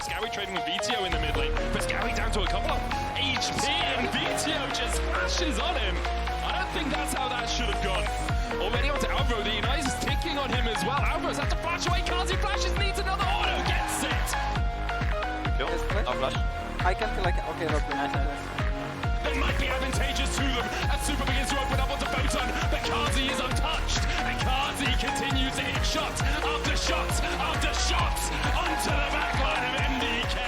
Flakked trading with VTO in the mid lane. Flakked down to a couple of HP and VTO just flashes on him. I don't think that's how that should have gone. Already onto Alvaro, the United is ticking on him as well. Alvaro's had to flash away, Carzzy flashes, needs another auto, gets it! No flash. I can feel like, okay, It might be advantageous to them as Super begins to open up onto Photon, but Carzzy is untouched, and Carzzy continues to hit shots after shots after shots onto the backline of MDK.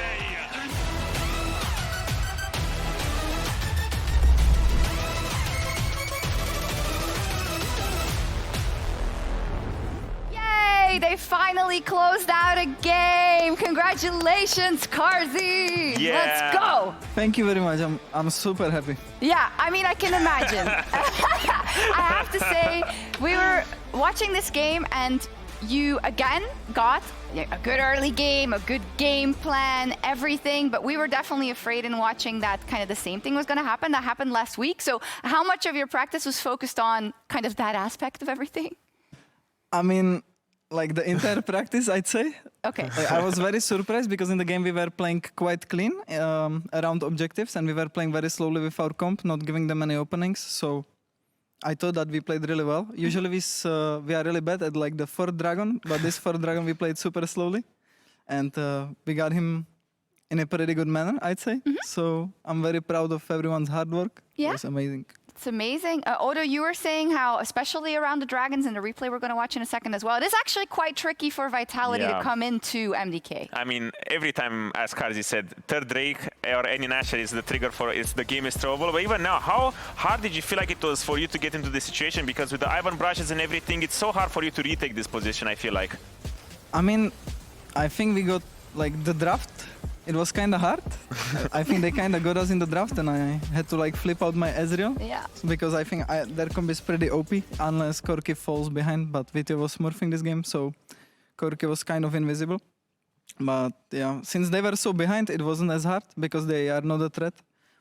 Yay! They finally closed out a game. Congratulations, Carzzy. Yeah. Let's go. Thank you very much. I'm super happy. Yeah, I mean, I can imagine. I have to say, we were watching this game and you again got a good early game, a good game plan, everything, but we were definitely afraid in watching that kind of the same thing was going to happen. That happened last week. So how much of your practice was focused on kind of that aspect of everything? I mean, like the entire practice, I'd say. Okay. Like, I was very surprised because in the game we were playing quite clean around objectives and we were playing very slowly with our comp, not giving them any openings. So I thought that we played really well. Usually we are really bad at like the 4th dragon, but this 4th dragon we played super slowly. And we got him in a pretty good manner, I'd say. So I'm very proud of everyone's hard work. Yeah. It was amazing. It's amazing. Odo, you were saying how, especially around the dragons in the replay we're going to watch in a second as well, it is actually quite tricky for Vitality to come into MDK. I mean, every time, as Carzzy said, third Drake or any Nashor is the trigger for the game is throwable. But even now, how hard did you feel like it was for you to get into this situation? Because with the Ivern brushes and everything, it's so hard for you to retake this position, I feel like. I mean, I think we got like the draft. It was kind of hard. I think they kind of got us in the draft and I had to like flip out my Ezreal. Yeah. Because I think their comp is pretty OP unless Corki falls behind, but VTO was smurfing this game, so Corki was kind of invisible. But yeah, since they were so behind, it wasn't as hard because they are not a threat.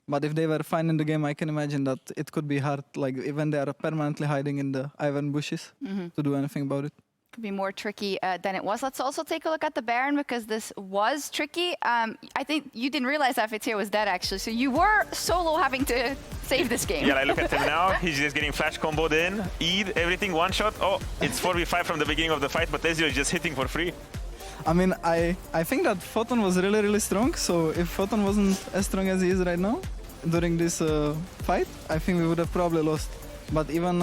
But if they were fine in the game, I can imagine that it could be hard, like even they are permanently hiding in the Ivern bushes to do anything about it. Could be more tricky than it was. Let's also take a look at the Baron because this was tricky. I think you didn't realize that Vitia was dead actually, so you were solo having to save this game. Yeah, I look at him now. He's just getting flash comboed in, E'd, everything, one shot. Oh, it's 4v5 from the beginning of the fight, but Ezreal is just hitting for free. I mean, I think that Photon was really, really strong, so if Photon wasn't as strong as he is right now during this fight, I think we would have probably lost. But even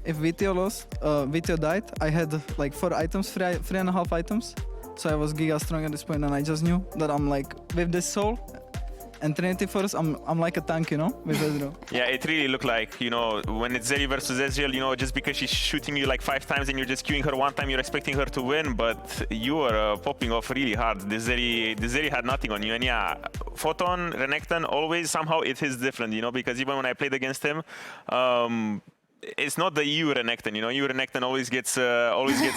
if VTO died, I had like 4 items, 3.5 items. So I was giga strong at this point and I just knew that I'm like, with this soul and Trinity Force, I'm like a tank, you know, with Ezreal. Yeah, it really looked like, you know, when it's Zeri versus Ezreal, you know, just because she's shooting you like 5 times and you're just queuing her one time, you're expecting her to win, but you were popping off really hard. The Zeri had nothing on you, and yeah, Photon, Renekton, always somehow it is different, you know, because even when I played against him, it's not the EU Renekton, you know, EU Renekton always gets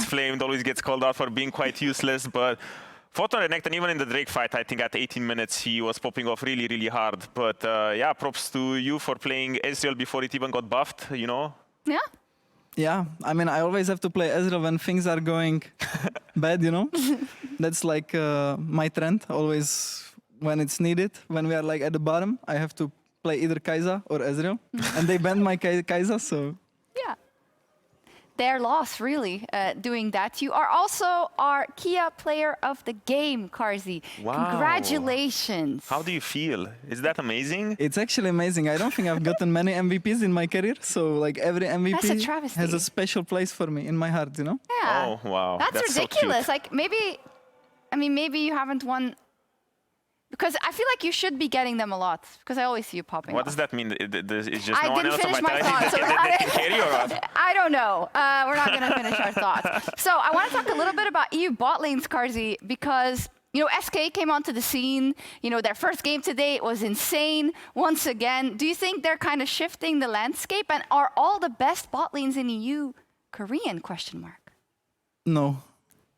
flamed, always gets called out for being quite useless, but Photon Renekton, even in the Drake fight, I think at 18 minutes he was popping off really, really hard. But yeah, props to you for playing Ezreal before it even got buffed, you know? Yeah. Yeah, I mean, I always have to play Ezreal when things are going bad, you know? That's like my trend, always when it's needed. When we are like at the bottom, I have to play either Kai'Sa or Ezreal. And they banned my Kai'Sa, so... Yeah. Their loss, really, doing that. You are also our Kia Player of the Game, Carzzy. Wow. Congratulations. How do you feel? Is that amazing? It's actually amazing. I don't think I've gotten many MVPs in my career, so like every MVP That's a travesty. has a special place for me in my heart, you know? Yeah. Oh, wow. That's ridiculous. So like maybe, I mean, maybe you haven't won. Because I feel like you should be getting them a lot. Because I always see you popping What off. does that mean? It's just I no one didn't else on finish my my team thoughts. So that can carry or what? I don't know. We're not going to finish our thoughts. So I want to talk a little bit about EU bot lanes, Carzzy, because you know SK came onto the scene. You know their first game today was insane. Once again, do you think they're kind of shifting the landscape? And are all the best bot lanes in EU Korean? Question mark. No.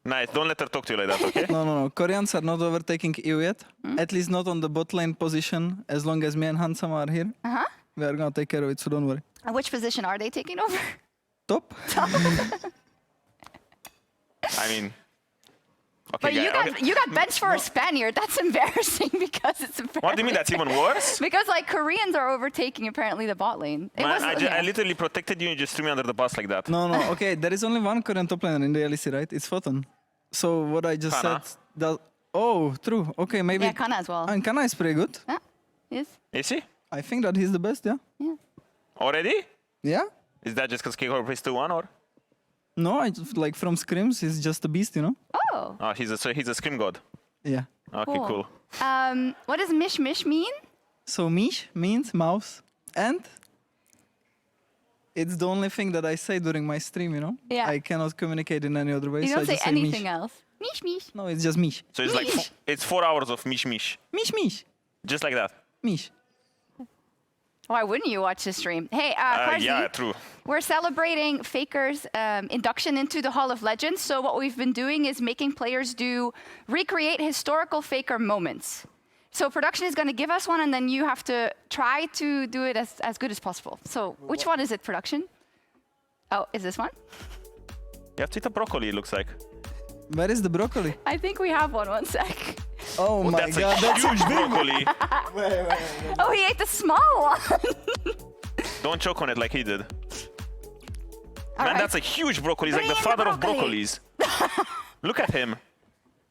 Nice. Don't let her talk to you like that, okay? No. Koreans are not overtaking EU yet. At least not on the bot lane position. As long as me and Handsome are here, we are going to take care of it, so don't worry. And which position are they taking over? Top. I mean, Okay, But you got benched for a Spaniard. That's embarrassing because it's embarrassing. What do you mean that's even worse? Because like Koreans are overtaking apparently the bot lane. It Man, was, I literally protected you and you just threw me under the bus like that. No, okay, there is only one Korean top laner in the LEC, right? It's Photon. So what I just Canna. said, that, oh, true. Okay, maybe. Yeah, Canna as well. And Canna is pretty good. Yeah, yes. Is he? I think that he's the best, yeah. Yeah. Already? Yeah? Is that just because K-Corp plays 2-1 or? No, I just, like from scrims, he's just a beast, you know? Oh. Oh, he's a scrim god. Yeah. Okay, cool. What does Mish Mish mean? So Mish means mouse, and it's the only thing that I say during my stream, you know? Yeah. I cannot communicate in any other way, You so don't I say just say anything Mish. else. Mish Mish. No, it's just Mish. So it's like Mish. it's 4 hours of mish mish. Mish, Mish, Just like that. Mish. Why wouldn't you watch the stream? Hey, Carzzy, Yeah, true. we're celebrating FLICKR's induction into the Hall of Legends. So what we've been doing is making players recreate historical FLICKR moments. So production is going to give us one, and then you have to try to do it as good as possible. So which one is it, production? Oh, is this one? You have to eat a broccoli, it looks like. Where is the broccoli? I think we have one. One sec. Oh my That's god, a that's huge broccoli. Oh, he ate the small one. Don't choke on it like he did. All Man, right. that's a huge broccoli. He's like Bring the in the father of broccoli. broccolis. Look at him.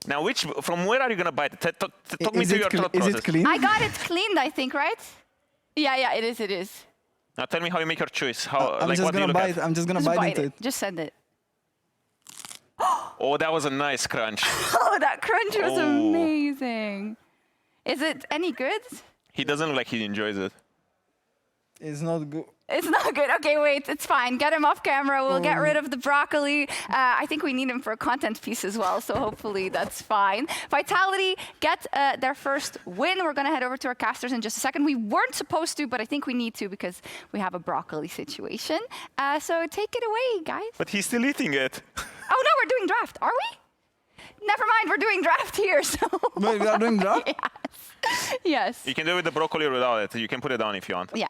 Now, from where are you gonna bite it? Talk me through your thought is process. it clean? I got it cleaned, I think, right? Yeah, it is. It is. Now tell me how you make your choice. How, I'm like, just what do you gonna look bite. at? I'm just gonna Just bite into it. Just send it. Oh, that was a nice crunch. Oh, that crunch was Oh. amazing. Is it any good? He doesn't look like he enjoys it. It's not good. It's not good. Okay, wait, it's fine. Get him off camera. We'll get rid of the broccoli. I think we need him for a content piece as well, so hopefully that's fine. Vitality get their first win. We're going to head over to our casters in just a second. We weren't supposed to, but I think we need to because we have a broccoli situation. So take it away, guys. But he's still eating it. Oh, no, we're doing draft. Are we? Never mind, we're doing draft here, so... Wait, we are doing draft? Yes. You can do it with the broccoli or without it. You can put it down if you want. Yeah.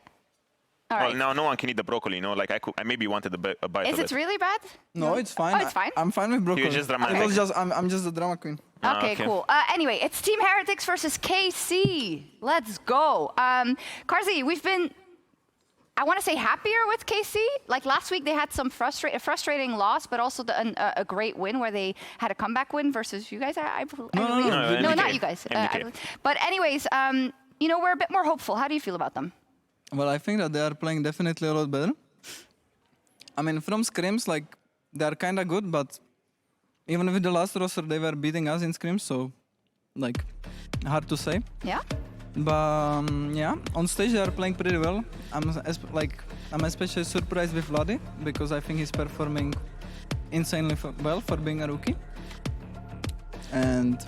All Well, right. now no one can eat the broccoli, you know? Like, I maybe wanted a bite Is of it it. really bad? No, it's fine. Oh, it's fine? I'm fine with broccoli. just dramatic. It was just, I'm just a drama queen. Okay, okay. cool. Anyway, it's Team Heretics versus KC. Let's go. Carzzy, we've been, I want to say, happier with KC. Like last week, they had some frustrating loss, but also a great win where they had a comeback win versus you guys. I believe. No, No, MDK. not you guys. MDK. But anyways, you know, we're a bit more hopeful. How do you feel about them? Well, I think that they are playing definitely a lot better. I mean, from scrims, like, they are kind of good, but even with the last roster, they were beating us in scrims, so, like, hard to say. Yeah. But, yeah, on stage they are playing pretty well. I'm especially surprised with Vladi, because I think he's performing insanely well for being a rookie. And,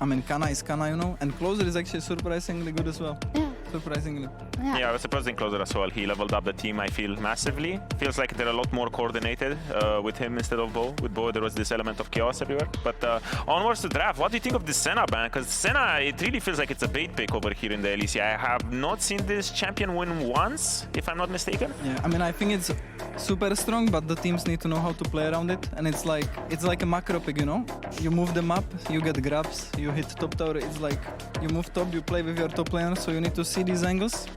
I mean, Canna is Canna, you know, and Closer is actually surprisingly good as well. Yeah. Surprisingly. Yeah, I was surprised in Closer as well. He leveled up the team, I feel, massively. Feels like they're a lot more coordinated with him instead of Bo. With Bo, there was this element of chaos everywhere. But onwards to draft, what do you think of this Senna ban? Because Senna, it really feels like it's a bait pick over here in the LEC. I have not seen this champion win once, if I'm not mistaken. Yeah, I mean, I think it's super strong, but the teams need to know how to play around it. And it's like a macro pick, you know? You move them up, you get grabs, you hit top tower. It's like you move top, you play with your top laner, so you need to see these angles.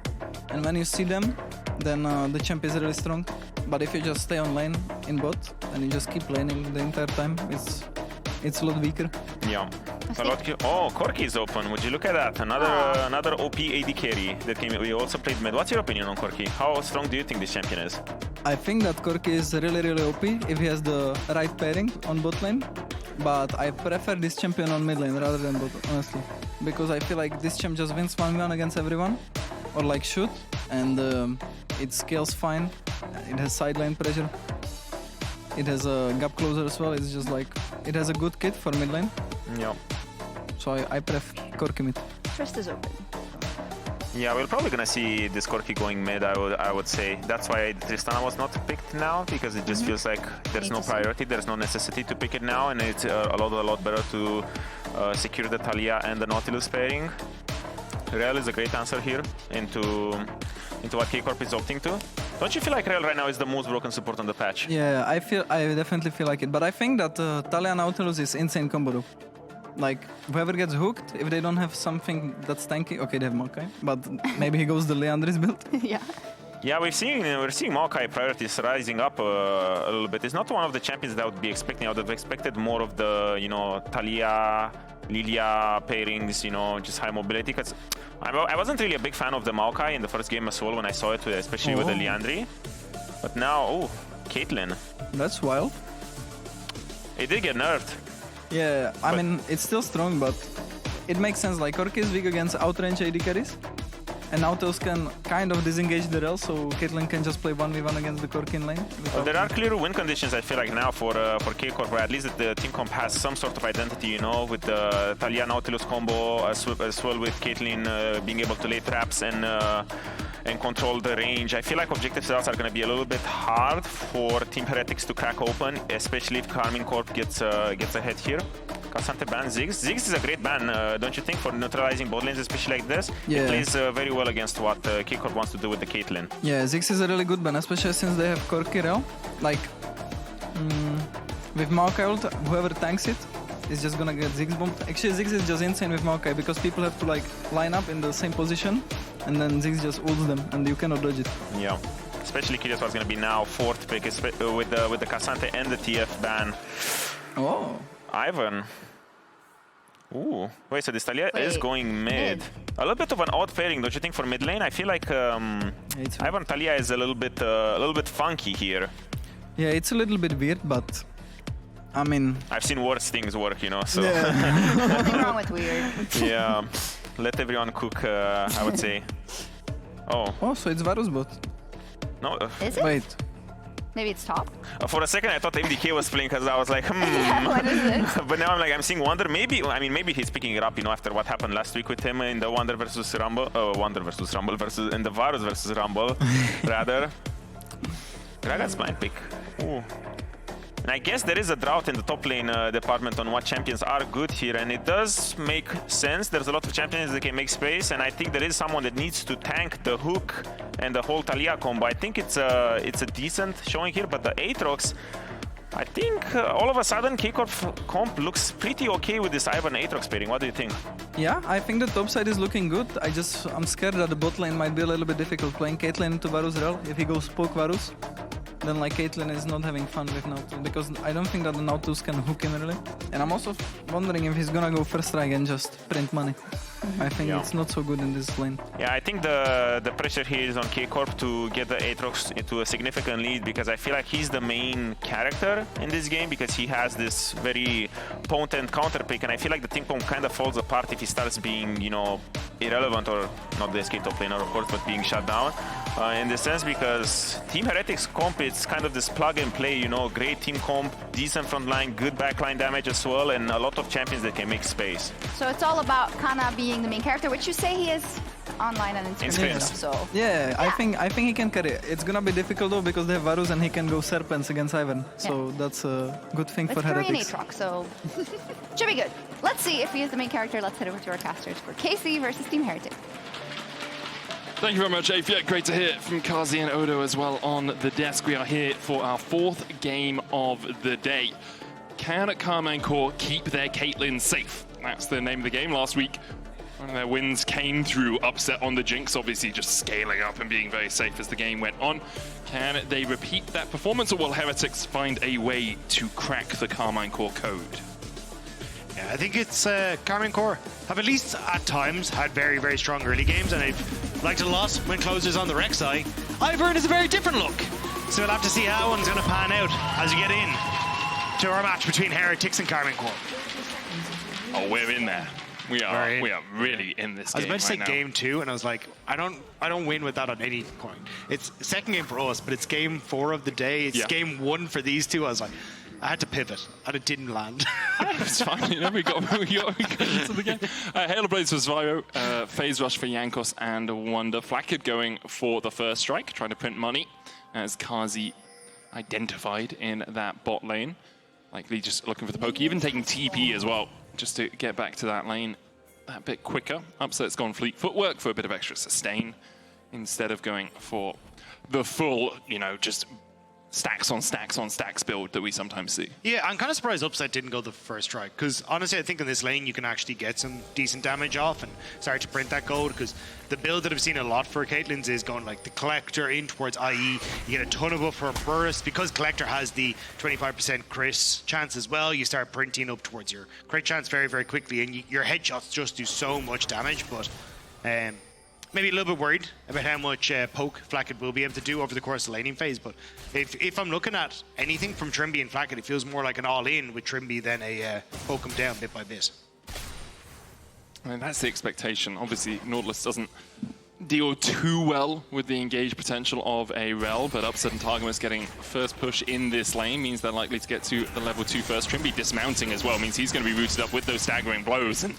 And when you see them, then the champ is really strong. But if you just stay on lane in bot and you just keep laning the entire time, it's a lot weaker. Yeah. Oh, Corki is open. Would you look at that? Another OP AD carry that came in. We also played mid. What's your opinion on Corki? How strong do you think this champion is? I think that Corki is really, really OP if he has the right pairing on bot lane. But I prefer this champion on mid lane rather than bot, honestly. Because I feel like this champ just wins 1v1 against everyone. Or like shoot. And it scales fine. It has side lane pressure. It has a gap closer as well. It's just like, it has a good kit for mid lane. Yeah. So I prefer Corki mid. First is open. Yeah, we're probably gonna see this Corki going mid, I would say. That's why Tristana was not picked now, because it just feels like there's no priority, there's no necessity to pick it now, and it's a lot better to secure the Taliyah and the Nautilus pairing. Rell is a great answer here into what K-Corp is opting to. Don't you feel like Rell right now is the most broken support on the patch? Yeah, I definitely feel like it. But I think that Taliyah Nautilus is insane combo though. Like, whoever gets hooked, if they don't have something that's tanky, okay, they have Maokai, but maybe he goes the Leandris build. Yeah. Yeah, we're seeing Maokai priorities rising up a little bit. It's not one of the champions that I would be expecting. I would have expected more of the, you know, Taliyah, Lilia pairings, you know, just high mobility. Because I wasn't really a big fan of the Maokai in the first game as well when I saw it, especially with the Leandri. But now, oh, Caitlyn. That's wild. It did get nerfed. Yeah, I mean, it's still strong, but it makes sense. Like, Corki is weak against outrange AD carries, and Nautilus can kind of disengage the Rell, so Caitlyn can just play 1v1 against the Corki in lane. Well, there are clear win conditions, I feel like, now for K Corp, where at least the team comp has some sort of identity, you know, with the Taliyah Nautilus combo, as well with Caitlyn being able to lay traps and control the range. I feel like objective sales are going to be a little bit hard for Team Heretics to crack open, especially if Karmine Corp gets ahead here. Kasante ban Ziggs. Ziggs is a great ban, don't you think, for neutralizing bot lanes, especially like this? Yeah. It plays very well against what K Corp wants to do with the Caitlyn. Yeah, Ziggs is a really good ban, especially since they have Corki Rell. Like, with Maokai ult, whoever tanks it is just gonna get Ziggs bombed. Actually, Ziggs is just insane with Maokai because people have to like line up in the same position, and then Ziggs just ults them, and you cannot dodge it. Yeah, especially Kyrgios was gonna be now 4th pick with the Kasante and the TF ban. Oh. Ivern. Ooh, wait, so this Taliyah is going mid. A little bit of an odd pairing, don't you think, for mid lane? I feel like Ivern Taliyah is a little bit funky here. Yeah, it's a little bit weird, but I mean, I've seen worse things work, you know. So yeah. Nothing wrong with weird. yeah, let everyone cook. I would say. Oh, so it's Varus bot. no. Is it? Wait. Maybe it's top. For a second, I thought MDK was playing because I was like, What is it? But now I'm seeing Wunder. Maybe he's picking it up, you know, after what happened last week with him in the Wunder versus Rumble, in the Varus versus Rumble, rather. Gragas blind pick. Ooh. And I guess there is a drought in the top lane department on what champions are good here, and it does make sense. There's a lot of champions that can make space, and I think there is someone that needs to tank the hook and the whole Taliyah combo. I think it's a decent showing here, but the Aatrox, I think all of a sudden K Corp comp looks pretty okay with this Ivern Aatrox pairing. What do you think? Yeah, I think the top side is looking good. I'm scared that the bot lane might be a little bit difficult playing Caitlyn into Varus Rell. If he goes poke Varus, then like Caitlyn is not having fun with Nautilus, because I don't think that the Nautilus can hook him really. And I'm also wondering if he's gonna go first strike and just print money. I think it's not so good in this lane. Yeah, I think the pressure here is on K Corp to get the Aatrox into a significant lead, because I feel like he's the main character in this game, because he has this very potent counter pick, and I feel like the team comp kind of falls apart if he starts being, you know, irrelevant, or not the SK top laner of course, but being shut down in this sense, because Team Heretics comp, it's kind of this plug and play, you know, great team comp, decent front line, good backline damage as well, and a lot of champions that can make space. So it's all about Canna being the main character, which you say he is online and in scrims. So yeah, I think he can carry it. It's gonna be difficult though, because they have Varus and he can go Serpents against Ivern. So that's a good thing for Heretics. Aatrox, so should be good. Let's see if he is the main character. Let's head over to our casters for KC versus Team Heretics. Thank you very much, Afia. Great to hear from Carzzy and Odo as well on the desk. We are here for our 4th game of the day. Can Karmine Corp keep their Caitlyn safe? That's the name of the game last week. One of their wins came through upset on the Jinx, obviously just scaling up and being very safe as the game went on. Can they repeat that performance, or will Heretics find a way to crack the Karmine Corp code? Yeah, I think it's Karmine Corp have at least at times had very, very strong early games, and they've liked a lot when closers on the Rek'Sai. Ivern is a very different look, so we'll have to see how one's going to pan out as we get in to our match between Heretics and Karmine Corp. Oh, we're in there. We are really in this game. I was about to say right now. game 2, and I was like, I don't win with that on any point. It's second game for us, but it's game 4 of the day. It's game 1 for these two. I was like, I had to pivot, and it didn't land. It's fine, you know, we got into the game. Halo Blades for Zwyroo, Phase Rush for Jankos and Wunder. Flakked going for the first strike, trying to print money, as Carzzy identified in that bot lane. Likely just looking for the poke, even taking TP as well, just to get back to that lane that bit quicker. Upset's gone fleet footwork for a bit of extra sustain, instead of going for the full, you know, just stacks on stacks on stacks build that we sometimes see. Yeah, I'm kind of surprised Upset didn't go the first try, because honestly I think in this lane you can actually get some decent damage off and start to print that gold, because the build that I've seen a lot for Caitlyn's is going like the Collector in towards IE. You get a ton of buff from Burst, because Collector has the 25% crit chance as well. You start printing up towards your crit chance very, very quickly, and your headshots just do so much damage. But maybe a little bit worried about how much poke Flakked will be able to do over the course of the laning phase. But if I'm looking at anything from Trymbi and Flakked, it feels more like an all-in with Trymbi than a poke him down bit by bit. I mean, that's the expectation. Obviously, Nautilus doesn't deal too well with the engaged potential of a Rell, but Upset and Targamas getting first push in this lane means they're likely to get to the level 2 first. Trymbi dismounting as well means he's going to be rooted up with those staggering blows, and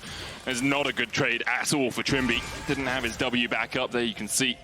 it's not a good trade at all for Trymbi. Didn't have his W back up there, you can see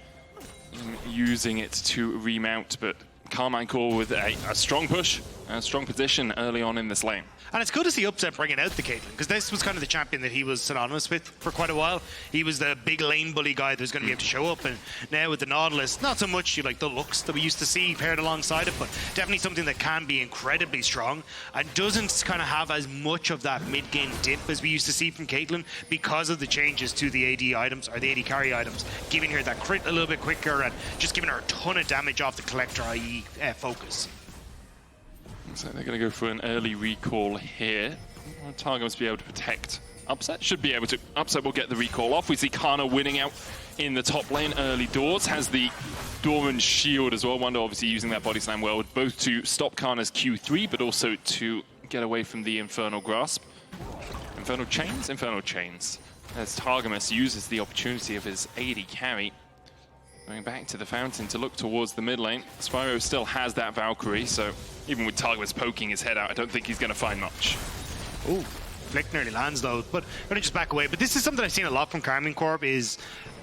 him using it to remount, but Karmine Corp with a strong push, a strong position early on in this lane. And it's good to see Upset bringing out the Caitlyn, because this was kind of the champion that he was synonymous with for quite a while. He was the big lane bully guy that was going to be able to show up, and now with the Nautilus, not so much like the looks that we used to see paired alongside it, but definitely something that can be incredibly strong and doesn't kind of have as much of that mid-game dip as we used to see from Caitlyn because of the changes to the AD items, or the AD carry items, giving her that crit a little bit quicker and just giving her a ton of damage off the Collector IE focus. So they're going to go for an early recall here. Targamas be able to protect Upset. Should be able to. Upset will get the recall off. We see Canna winning out in the top lane early doors. Has the Dormant Shield as well. Wunder obviously using that body slam well, both to stop Canna's Q3, but also to get away from the Infernal Grasp. Infernal Chains? Infernal Chains. As Targamas uses the opportunity of his AD carry. Going back to the fountain to look towards the mid lane. Zwyroo still has that Valkyrie, so even with Targamas poking his head out, I don't think he's going to find much. Ooh, Flick nearly lands though, but I'm going to just back away. But this is something I've seen a lot from Karmine Corp, is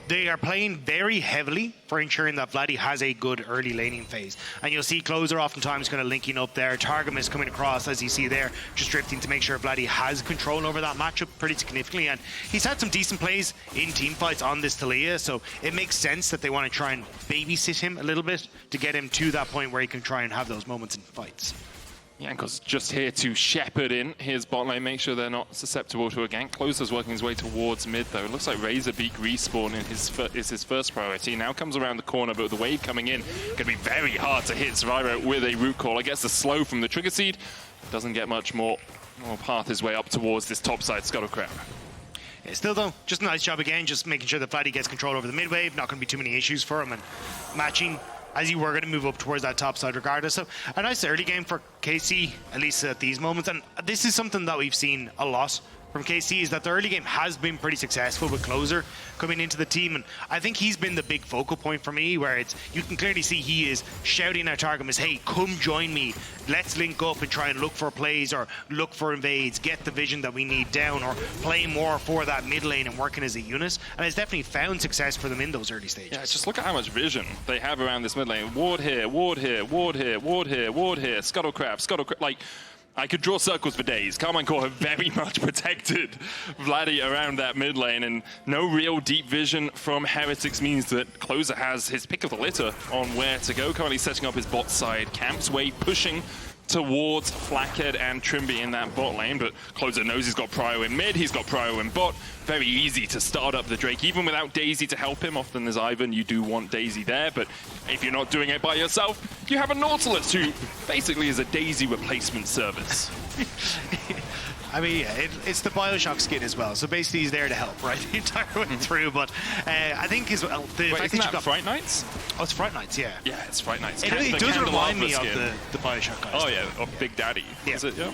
they are playing very heavily for ensuring that Vladi has a good early laning phase. And you'll see Closer oftentimes kind of linking up there. Targamas coming across, as you see there, just drifting to make sure Vladi has control over that matchup pretty significantly. And he's had some decent plays in team fights on this Taliyah, so it makes sense that they want to try and babysit him a little bit to get him to that point where he can try and have those moments in fights. Jankos just here to shepherd in his bot lane, make sure they're not susceptible to a gank. Closer's working his way towards mid though. It looks like Razorbeak respawn is his first priority. Now comes around the corner, but with the wave coming in, going to be very hard to hit Zwyroo with a root call. I guess the slow from the trigger seed doesn't get much more path his way up towards this topside Scuttle Crab. Yeah, still though, just a nice job again, just making sure that Vladi gets control over the mid wave. Not going to be too many issues for him, and matching as you were going to move up towards that top side regardless. So a nice early game for KC, at least at these moments. And this is something that we've seen a lot from KC, is that the early game has been pretty successful with Closer coming into the team, and I think he's been the big focal point for me, where it's, you can clearly see he is shouting at Targamas, hey, come join me, let's link up and try and look for plays or look for invades, get the vision that we need down, or play more for that mid lane and working as a unit. And it's definitely found success for them in those early stages. Yeah, just look at how much vision they have around this mid lane. Ward here, ward here, ward here, ward here, ward here, Scuttlecraft, like, I could draw circles for days. Karmine Corp have very much protected Vladi around that mid lane, and no real deep vision from Heretics means that Closer has his pick of the litter on where to go. Currently setting up his bot side camps, Wade pushing towards Flakked and Trymbi in that bot lane, but Closer knows he's got prio in mid, he's got prio in bot. Very easy to start up the Drake, even without Daisy to help him. Often as Ivern, you do want Daisy there, but if you're not doing it by yourself, you have a Nautilus who basically is a Daisy replacement service. I mean, yeah, it's the Bioshock skin as well, so basically he's there to help, right, the entire way through. But I think is the Wait, fact isn't that you've that got Fright Nights? Oh, it's Fright Nights, yeah. Yeah, it's Fright Nights. It does remind me of the Bioshock guys. Oh yeah, of Big Daddy. Yeah. Is it? Yeah.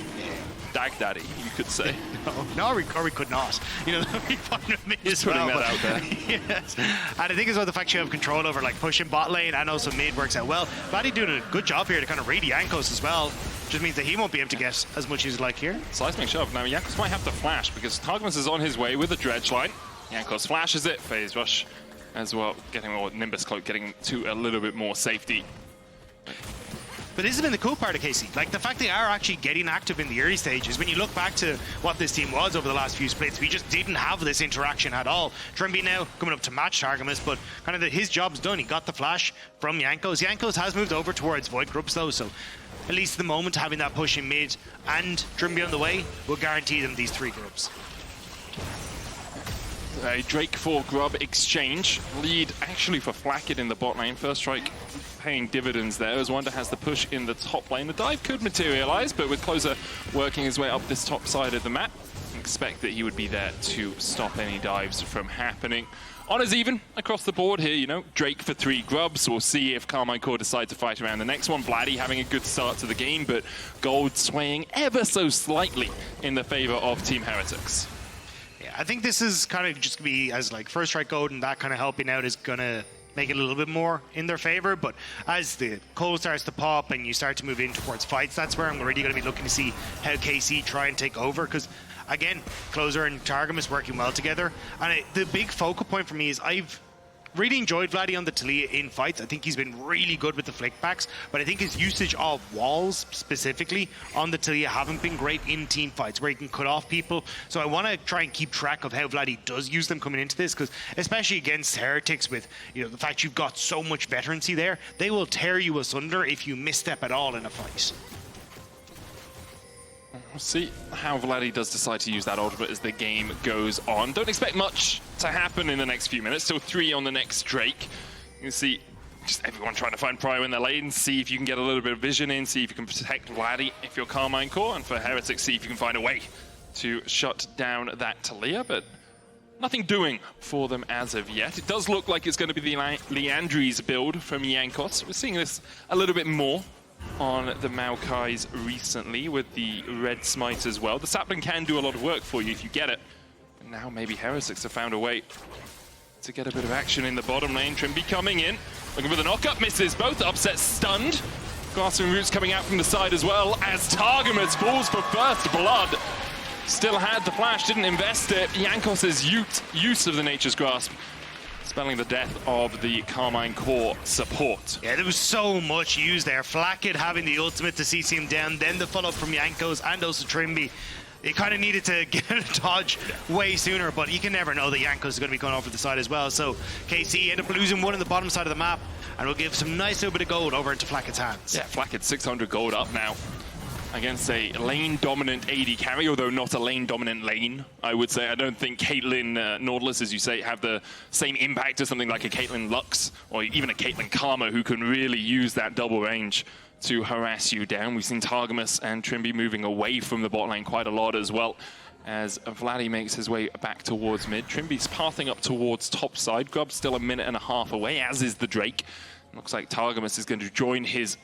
Dagda, you could say. No, we could not. You know, that would be fun with me as Putting well. that out there. Yes. And I think as well the fact you have control over like pushing bot lane and also mid works out well. Vladi doing a good job here to kind of read Jankos as well. Just means that he won't be able to get as much as he'd like here. Seismic shove. Now Jankos might have to flash because Targamas is on his way with the dredge line. Jankos flashes it, phase rush as well, getting more Nimbus cloak, getting to a little bit more safety. But this has been the cool part of KC. Like, the fact they are actually getting active in the early stages. When you look back to what this team was over the last few splits, we just didn't have this interaction at all. Trymbi now coming up to match Targamas, but kind of his job's done. He got the flash from Jankos. Jankos has moved over towards Void Grubs though, so at least at the moment having that push in mid and Trymbi on the way will guarantee them these 3 grubs. A Drake for Grub exchange. Lead actually for Flakked in the bot lane. First strike paying dividends there as Wunder has the push in the top lane. The dive could materialize, but with Closer working his way up this top side of the map, expect that he would be there to stop any dives from happening. Honors even across the board here, you know. Drake for 3 grubs. We'll see if Karmine Corp decide to fight around the next one. Vladi having a good start to the game, but gold swaying ever so slightly in the favor of Team Heretics. I think this is kind of just going to be as like first strike gold and that kind of helping out is going to make it a little bit more in their favor. But as the cold starts to pop and you start to move in towards fights, that's where I'm already going to be looking to see how KC try and take over. Because again, Closer and Targamas working well together. And the big focal point for me is I've really enjoyed Vladi on the Taliyah in fights. I think he's been really good with the flick backs, but I think his usage of walls specifically on the Taliyah haven't been great in team fights where he can cut off people. So I want to try and keep track of how Vladi does use them coming into this, because especially against Heretics with, you know, the fact you've got so much veterancy there, they will tear you asunder if you misstep at all in a fight. We'll see how Vladi does decide to use that ultimate as the game goes on. Don't expect much to happen in the next few minutes. Still 3 on the next Drake. You can see just everyone trying to find prio in their lane, see if you can get a little bit of vision in, see if you can protect Vladi if you're Karmine Corp, and for Heretics, see if you can find a way to shut down that Taliyah, but nothing doing for them as of yet. It does look like it's going to be the Leandri's build from Jankos. We're seeing this a little bit more on the Maokais recently with the red smite as well. The sapling can do a lot of work for you if you get it. But now maybe Heretics have found a way to get a bit of action in the bottom lane. Trymbi coming in, looking for the knockup, misses both, upset stunned. Grasping Roots coming out from the side as well as Targamas falls for first blood. Still had the flash, didn't invest it. Jankos' use of the Nature's Grasp spelling the death of the Karmine Corp support. Yeah, there was so much used there. Flakked having the ultimate to CC him down, then the follow-up from Jankos and also Trymbi. He kind of needed to get a dodge way sooner, but you can never know that Jankos is going to be going over the side as well. So KC end up losing one on the bottom side of the map, and will give some nice little bit of gold over into Flakked's hands. Yeah, Flakked 600 gold up now against a lane-dominant AD carry, although not a lane-dominant lane, I would say. I don't think Caitlyn, Nautilus, as you say, have the same impact as something like a Caitlyn Lux, or even a Caitlyn Karma, who can really use that double range to harass you down. We've seen Targamas and Trymbi moving away from the bot lane quite a lot as well, as Vladi makes his way back towards mid. Trymbi's pathing up towards top side. Grub's still a minute and a half away, as is the Drake. Looks like Targamas is going to join his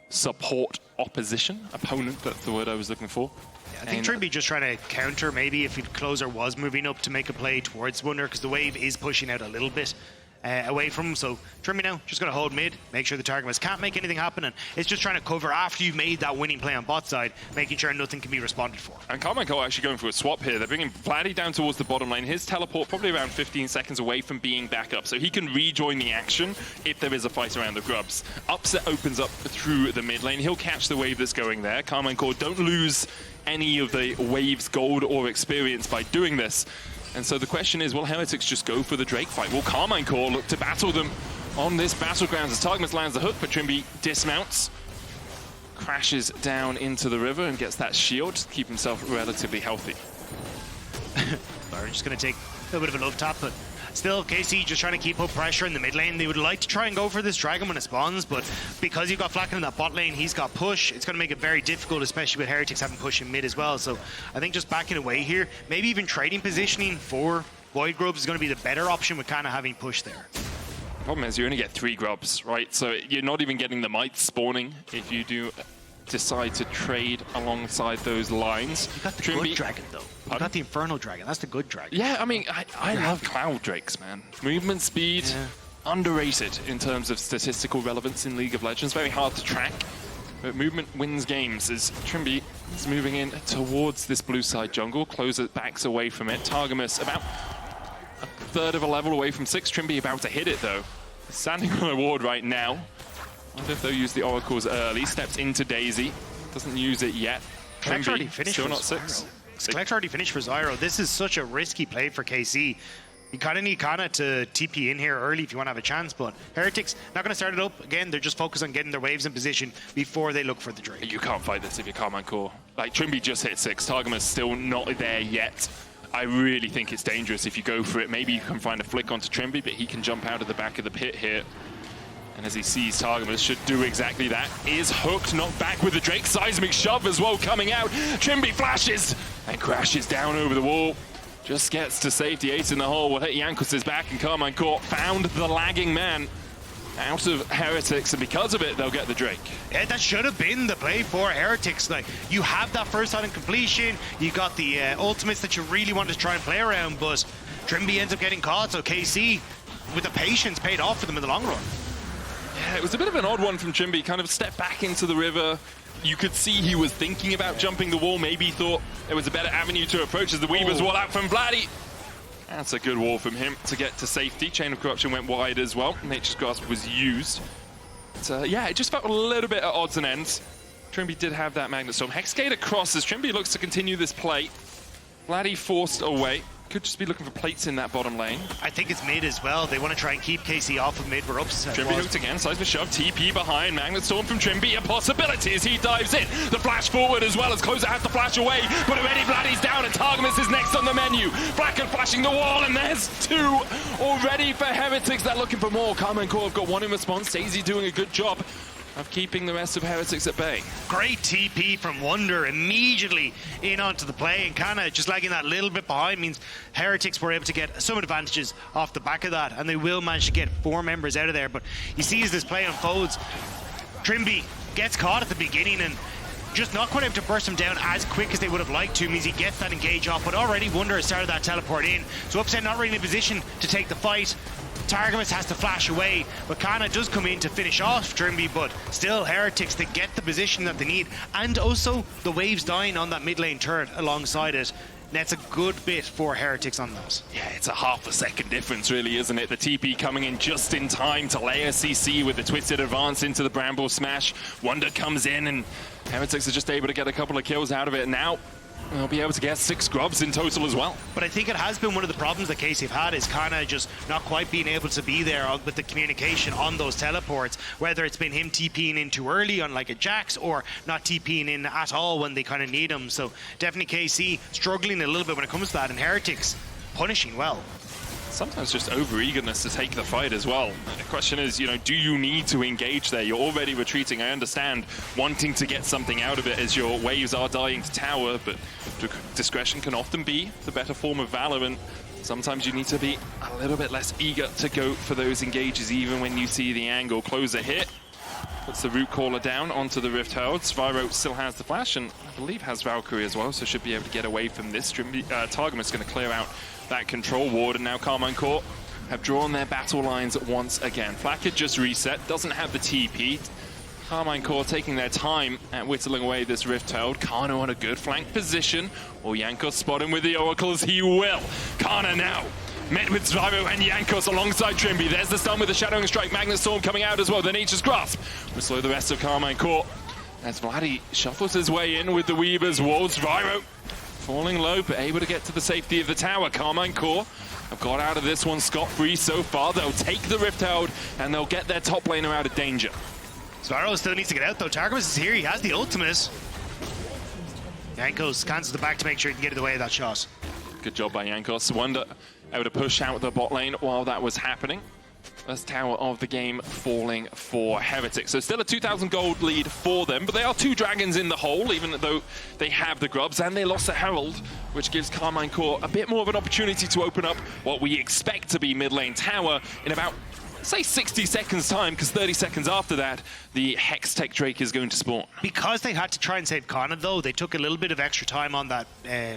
support opponent, that's the word I was looking for. Yeah, I think Trymbi just trying to counter maybe if Closer was moving up to make a play towards Wunder, because the wave is pushing out a little bit away from him. So Trymbi now just going to hold mid, make sure the Targamas can't make anything happen, and it's just trying to cover after you've made that winning play on bot side, making sure nothing can be responded for. And Karmine Corp actually going for a swap here. They're bringing Vladi down towards the bottom lane. His teleport probably around 15 seconds away from being back up, so he can rejoin the action if there is a fight around the grubs. Upset opens up through the mid lane. He'll catch the wave that's going there. Karmine Corp don't lose any of the wave's gold or experience by doing this. And so the question is, will Heretics just go for the Drake fight? Will Karmine Corp look to battle them on this battleground as Targamas lands the hook, but Trymbi dismounts, crashes down into the river and gets that shield to keep himself relatively healthy. They're just going to take a little bit of a love tap, but still, KC just trying to keep up pressure in the mid lane. They would like to try and go for this dragon when it spawns, but because you've got Flakked in that bot lane, he's got push. It's going to make it very difficult, especially with Heretics having push in mid as well. So I think just backing away here, maybe even trading positioning for Void Grubs is going to be the better option with Canna having push there. Problem is you only get 3 grubs, right? So you're not even getting the mites spawning if you do decide to trade alongside those lines. You got the good dragon though. You got the Infernal Dragon. That's the good dragon. Yeah, I mean, I love Cloud Drakes, man. Movement speed, underrated in terms of statistical relevance in League of Legends. Very hard to track, but movement wins games as Trymbi is moving in towards this blue side jungle. Closer backs away from it. Targamas about a third of a level away from 6. Trymbi about to hit it though. Standing on a ward right now. wonder if they'll use the oracles early. Steps into Daisy. Doesn't use it yet. Collector already finished still for not 6. Collector already finished for Zwyroo. This is such a risky play for KC. You kind of need Canna to TP in here early if you want to have a chance, but Heretics not going to start it up. Again, they're just focused on getting their waves in position before they look for the Drake. You can't fight this if you're Karmine Corp. Like, Trymbi just hit 6. Targamas still not there yet. I really think it's dangerous if you go for it. Maybe you can find a flick onto Trymbi, but he can jump out of the back of the pit here. And as he sees Targamas, should do exactly that. Is hooked, not back with the Drake. Seismic shove as well coming out. Trymbi flashes and crashes down over the wall. Just gets to safety. Ace in the hole will hit Jankos' back, and Karmine Corp found the lagging man out of Heretics, and because of it, they'll get the Drake. Yeah, that should have been the play for Heretics. Like, you have that first item completion, you got the ultimates that you really want to try and play around, but Trymbi ends up getting caught, so KC, with the patience, paid off for them in the long run. Yeah, it was a bit of an odd one from Trymbi, kind of stepped back into the river. You could see he was thinking about jumping the wall, maybe thought there was a better avenue to approach as the Weaver's wall out from Vladi. That's a good wall from him to get to safety. Chain of Corruption went wide as well. Nature's Grasp was used. But, yeah, it just felt a little bit at odds and ends. Trymbi did have that Magnet Storm. Hexgate across as Trymbi looks to continue this play. Vladi forced away. Could just be looking for plates in that bottom lane. I think it's mid as well. They want to try and keep KC off of mid. We're upset. Trymbi hooked again, seismic shove, TP behind, Magnet Storm from Trymbi, a possibility as he dives in. The flash forward as well as Closer has to flash away, but already Vladi's down and Targamas is next on the menu. Flakked flashing the wall, and there's 2 already for Heretics. They're looking for more. Karmine Corp have got 1 in response. Daisy doing a good job of keeping the rest of Heretics at bay. Great TP from Wunder immediately in onto the play, and Canna just lagging that little bit behind means Heretics were able to get some advantages off the back of that, and they will manage to get 4 members out of there. But you see as this play unfolds, Trymbi gets caught at the beginning and just not quite able to burst him down as quick as they would have liked to, means he gets that engage off, but already Wunder has started that teleport in, so Upset not really in a position to take the fight. Targamas has to flash away, but Canna does come in to finish off Trymbi, but still Heretics to get the position that they need, and also the waves dying on that mid lane turret alongside it. That's a good bit for Heretics on those. Yeah, it's a half a second difference really, isn't it? The TP coming in just in time. Taliyah CC with the twisted advance into the Bramble Smash. Wunder comes in and Heretics are just able to get a couple of kills out of it. Now they'll be able to get 6 grubs in total as well. But I think it has been one of the problems that KC have had is Canna just not quite being able to be there with the communication on those teleports, whether it's been him TPing in too early on like a Jax or not TPing in at all when they kind of need him. So definitely KC struggling a little bit when it comes to that, and Heretics punishing well. Sometimes just over-eagerness to take the fight as well. The question is, you know, do you need to engage there? You're already retreating. I understand wanting to get something out of it as your waves are dying to tower, but discretion can often be the better form of valor, and sometimes you need to be a little bit less eager to go for those engages even when you see the angle. Closer hit. Puts the Root Caller down onto the Rift Herald. Zwyroo still has the flash and I believe has Valkyrie as well, so should be able to get away from this. Targamas going to clear out that control ward, and now Karmine Corp have drawn their battle lines once again. Flakked just reset, doesn't have the TP. Karmine Corp taking their time at whittling away this Rift Herald. Canna on a good flank position. Will Jankos spot him with the oracles? He will. Canna now met with Zwyroo and Jankos alongside Trymbi. There's the stun with the Shadowing Strike. Magnet Storm coming out as well. The Nature's Grasp will slow the rest of Karmine Corp as Vladi shuffles his way in with the Weaver's wall. Zwyroo falling low, but able to get to the safety of the tower. Karmine Corp have got out of this one scot-free so far. They'll take the Rift Herald and they'll get their top laner out of danger. Zwyroo still needs to get out though. Targamas is here, he has the ultimate. Jankos cancels the back to make sure he can get in the way of that shot. Good job by Jankos. Wunder able to push out the bot lane while that was happening. First tower of the game falling for Heretics. So still a 2,000 gold lead for them, but they are 2 dragons in the hole, even though they have the grubs, and they lost a Herald, which gives Karmine Corp a bit more of an opportunity to open up what we expect to be mid lane tower in about, say, 60 seconds time, because 30 seconds after that, the Hex Tech Drake is going to spawn. Because they had to try and save Canna though, they took a little bit of extra time on that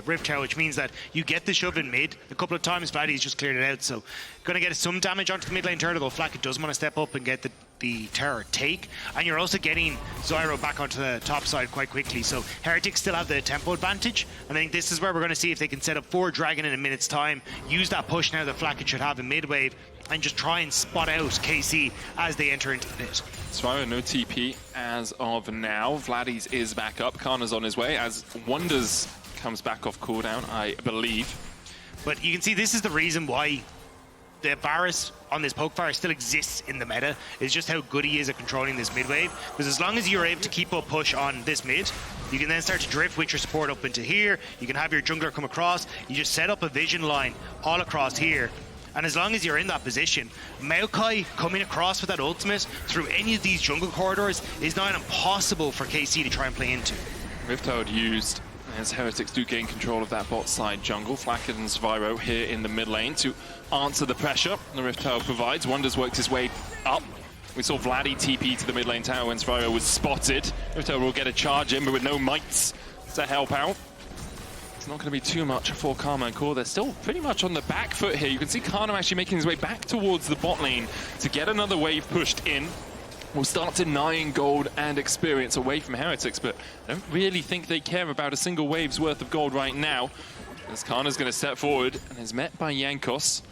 Rift Tower, which means that you get the shove in mid. A couple of times Vladi's just cleared it out, so going to get some damage onto the mid lane turret, though Flakked does want to step up and get the the tower take, and you're also getting Zwyroo back onto the top side quite quickly. So Heretics still have the tempo advantage, and I think this is where we're going to see if they can set up 4 Dragon in a minute's time, use that push now that Flakked should have in mid-wave, and just try and spot out KC as they enter into the pit. Zwyroo no TP as of now. Vladi's is back up. Canna's on his way as Wunder's comes back off cooldown, I believe. But you can see this is the reason why the Varus on this poke fire still exists in the meta, is just how good he is at controlling this mid wave. Because as long as you're able to keep up push on this mid, you can then start to drift with your support up into here. You can have your jungler come across. You just set up a vision line all across here. And as long as you're in that position, Maokai coming across with that ultimate through any of these jungle corridors is now impossible for KC to try and play into. Rift Herald used as Heretics do gain control of that bot side jungle. Flakked and Zwyroo here in the mid lane to answer the pressure the Rift Herald provides. Wunder's worked his way up. We saw Vladi TP to the mid lane tower when Zwyroo was spotted. Rift Herald will get a charge in, but with no mites to help out. It's not going to be too much for Karmine Corp. They're still pretty much on the back foot here. You can see Canna actually making his way back towards the bot lane to get another wave pushed in. Will start denying gold and experience away from Heretics, but I don't really think they care about a single wave's worth of gold right now. As Canna's going to step forward and is met by Jankos.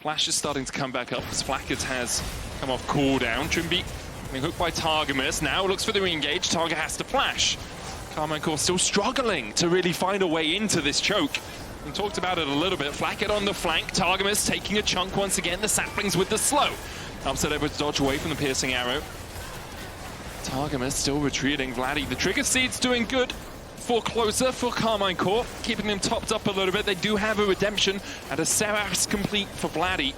Flash is starting to come back up as Flakked has come off cooldown. Trymbi being hooked by Targamas. Now looks for the re-engage. Targa has to flash. Karmine Corp still struggling to really find a way into this choke. We talked about it a little bit. Flakked on the flank. Targamas taking a chunk once again. The saplings with the slow. Upset able to dodge away from the piercing arrow. Targamas still retreating. Vladi, the trigger seed's doing good for closer for Karmine Corp, keeping them topped up a little bit. They do have a redemption and a Seras complete for Vladi.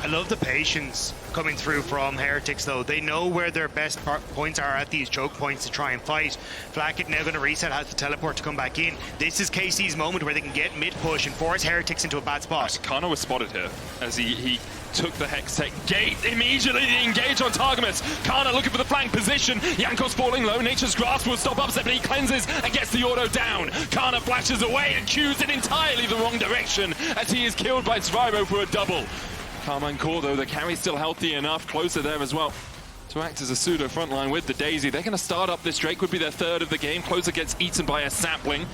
I love the patience coming through from Heretics though. They know where their best points are at these choke points to try and fight. Flakked now going to reset, has to teleport to come back in. This is KC's moment where they can get mid push and force Heretics into a bad spot. Canna was spotted here as he took the Hex Tech gate immediately to engage on Targamas. Canna looking for the flank position. Jankos falling low. Nature's Grasp will stop upset, but he cleanses and gets the auto down. Canna flashes away and cues it entirely the wrong direction as he is killed by Zwyroo for a double. Karmine Corp, though, the carry's still healthy enough, closer there as well, to act as a pseudo frontline with the Daisy. They're going to start up this Drake, would be their third of the game. Closer gets eaten by a sapling.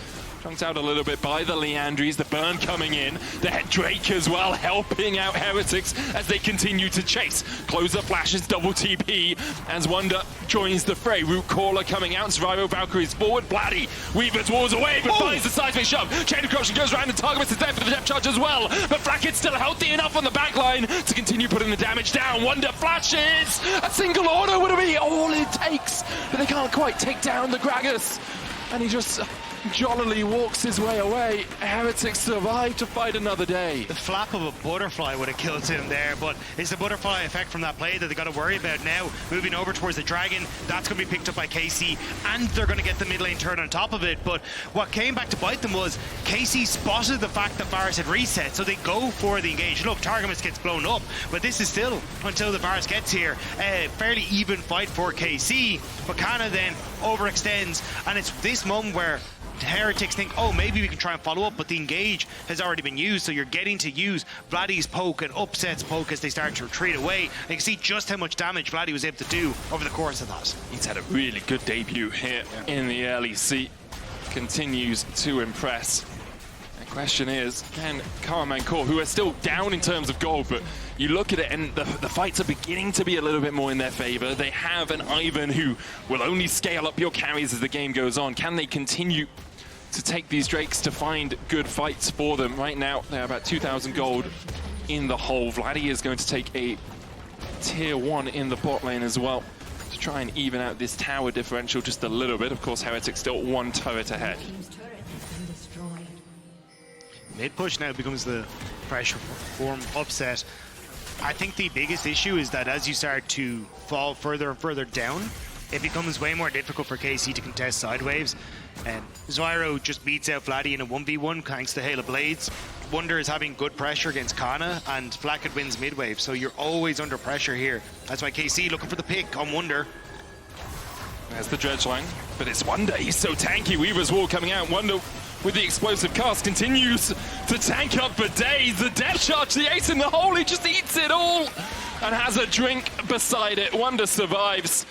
Chunked out a little bit by the Leandries, the burn coming in. The Drake as well, helping out Heretics as they continue to chase. Closer flashes, double TP, as Wunder joins the fray. Root Caller coming out, Zwyroo Valkyries forward. Vladi weavers walls away, but finds the seismic shove. Chain of corruption goes around, and Targamas is there for the depth charge as well. But Flakked's still healthy enough on the back line to continue putting the damage down. Wunder flashes! A single auto would be all it takes, but they can't quite take down the Gragas. And he just jollily walks his way away. Heretics survive to fight another day. The flap of a butterfly would have killed him there, but it's the butterfly effect from that play that they got to worry about now. Moving over towards the dragon, that's going to be picked up by KC, and they're going to get the mid lane turn on top of it. But what came back to bite them was KC spotted the fact that Varus had reset, so they go for the engage. Look, Targamas gets blown up, but this is still, until the Varus gets here, a fairly even fight for KC. But Canna then overextends, and it's this moment where Heretics think, oh, maybe we can try and follow up, but the engage has already been used, so you're getting to use Vladi's poke and upsets poke as they start to retreat away. And you can see just how much damage Vladi was able to do over the course of that. He's had a really good debut here in the LEC. Continues to impress. The question is, can Karmine Corp, who are still down in terms of gold, but you look at it and the fights are beginning to be a little bit more in their favor. They have an Ivern who will only scale up your carries as the game goes on. Can they continue to take these Drakes to find good fights for them? Right now, they're about 2,000 gold in the hole. Vladi is going to take a tier 1 in the bot lane as well to try and even out this tower differential just a little bit. Of course, Heretics still 1 turret ahead. Mid push now becomes the pressure form upset. I think the biggest issue is that as you start to fall further and further down, it becomes way more difficult for KC to contest side waves. And Zwyroo just beats out Vladi in a 1v1 thanks to Hail of Blades. Wunder is having good pressure against Canna, and Flakked wins mid wave, so you're always under pressure here. That's why KC looking for the pick on Wunder. There's the dredge line, but it's Wunder. He's so tanky. Weaver's Wall coming out. Wunder with the explosive cast continues to tank up for days. The depth charge, the ace in the hole, he just eats it all. and has a drink beside it. Wunder survives